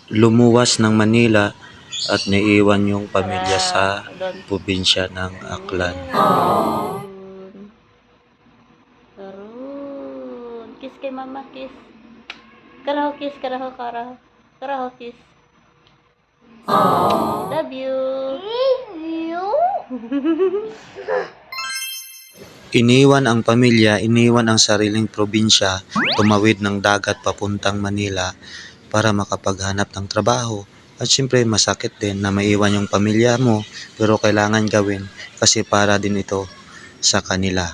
Lumuwas ng Manila at naiwan yung pamilya sa probinsya ng Aklan. Karun. Kiss kay mama, kiss. Karaho, kiss, karaho, karaho. Karaho, kiss. Love you. Love you. Iniwan ang pamilya, iniwan ang sariling probinsya, tumawid ng dagat papuntang Manila para makapaghanap ng trabaho. At syempre masakit din na maiwan yung pamilya mo, pero kailangan gawin kasi para din ito sa kanila.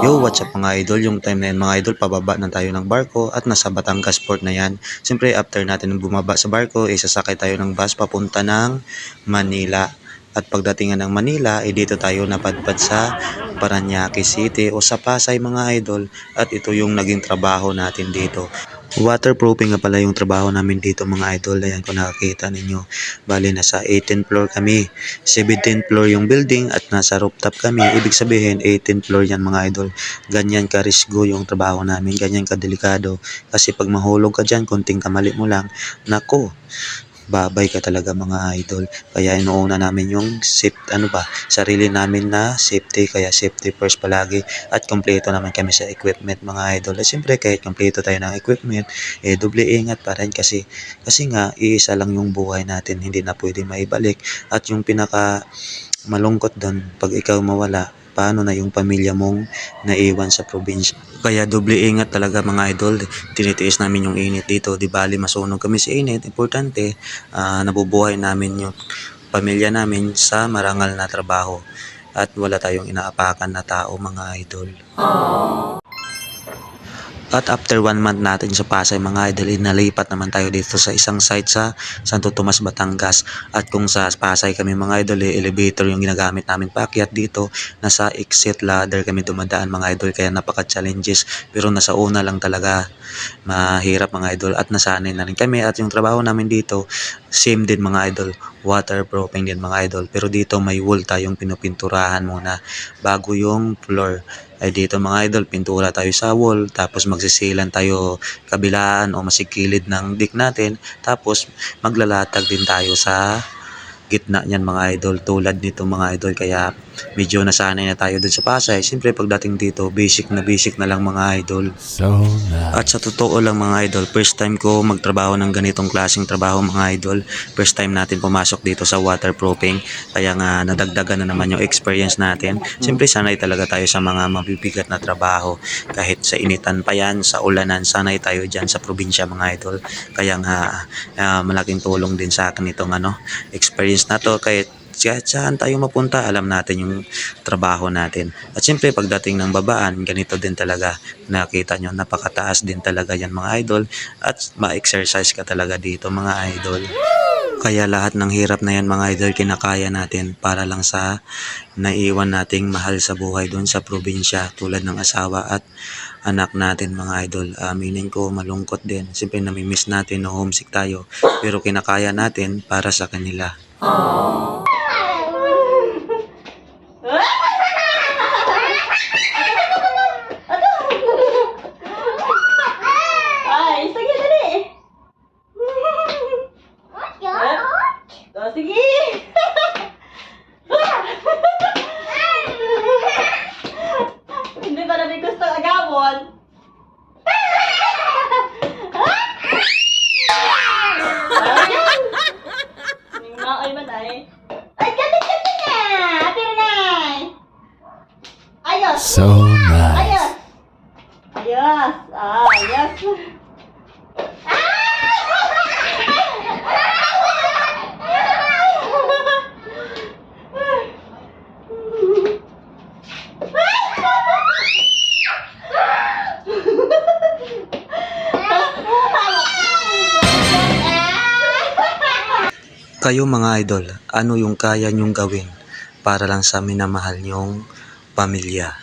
Yo, what's up mga idol? Yung time na yan mga idol, pababa na tayo ng barko at nasa Batangas Port na yan. Siyempre after natin bumaba sa barko, sasakay tayo ng bus papunta ng Manila. At pagdating ng Manila, dito tayo napadpad sa Parañaque City o sa Pasay mga idol. At ito yung naging trabaho natin dito. Waterproofing nga pala yung trabaho namin dito mga idol. Ayan kung nakakita ninyo. Bali nasa 18th floor kami. 17th floor yung building at nasa rooftop kami. Ibig sabihin 18th floor yan mga idol. Ganyan ka-risgo yung trabaho namin. Ganyan ka-delikado. Kasi pag mahulog ka dyan, kunting kamali mo lang. Nako, babay ka talaga mga idol. Kaya inuuna namin yung sarili namin na safety. Kaya safety first palagi. At kompleto naman kami sa equipment mga idol. At siyempre kahit kompleto tayo ng equipment, doble ingat pa rin kasi nga iisa lang yung buhay natin. Hindi na pwede maibalik. At yung pinaka malungkot doon, pag ikaw mawala, paano na yung pamilya mong naiwan sa probinsya. Kaya doble ingat talaga mga idol. Tinitiis namin yung init dito. Di bali masunog kami sa init. Importante, nabubuhay namin yung pamilya namin sa marangal na trabaho. At wala tayong inaapakan na tao mga idol. At after 1 month natin sa Pasay mga idol, nalipat naman tayo dito sa isang site sa Santo Tomas, Batangas. At kung sa Pasay kami mga idol, elevator yung ginagamit namin paakyat dito. Nasa exit ladder kami dumadaan mga idol, kaya napaka-challenges. Pero nasa una lang talaga, mahirap mga idol at nasanay na rin kami. At yung trabaho namin dito, same din mga idol, waterproofing din mga idol. Pero dito may wool tayong pinupinturahan muna bago yung floor. Ay dito mga idol, pintura tayo sa wall, tapos magsisilan tayo kabilaan o masikilid ng dik natin, tapos maglalatag din tayo sa gitna niyan mga idol, tulad nito mga idol. Kaya medyo nasanay na tayo dun sa Pasay. Siyempre pagdating dito, basic na lang mga idol. At sa totoo lang mga idol, first time ko magtrabaho ng ganitong klaseng trabaho mga idol. First time natin pumasok dito sa waterproofing. Kaya nga nadagdagan na naman yung experience natin. Siyempre sanay talaga tayo sa mga mabibigat na trabaho. Kahit sa initan pa yan, sa ulanan, sanay tayo dyan sa probinsya mga idol. Kaya nga malaking tulong din sa akin itong experience na to. Kahit saan tayo mapunta, alam natin yung trabaho natin. At siyempre pagdating ng babaan, ganito din talaga. Nakita nyo, napakataas din talaga yan mga idol. At ma-exercise ka talaga dito mga idol. Kaya lahat ng hirap na yan mga idol, kinakaya natin para lang sa naiwan nating mahal sa buhay doon sa probinsya, tulad ng asawa at anak natin mga idol. Aminin ko, malungkot din. Siyempre namimiss natin, no, homesick tayo. Pero kinakaya natin para sa kanila. Ay, sige, dali. Sige. Hindi ba namin gusto agawon? Ay, man ay. Ay, galing na! Apir na! Ayos! So nice. Ayos! Ayos! Ayos! Kayo mga idol, ano yung kaya nyong gawin para lang sa minamahal nyong pamilya?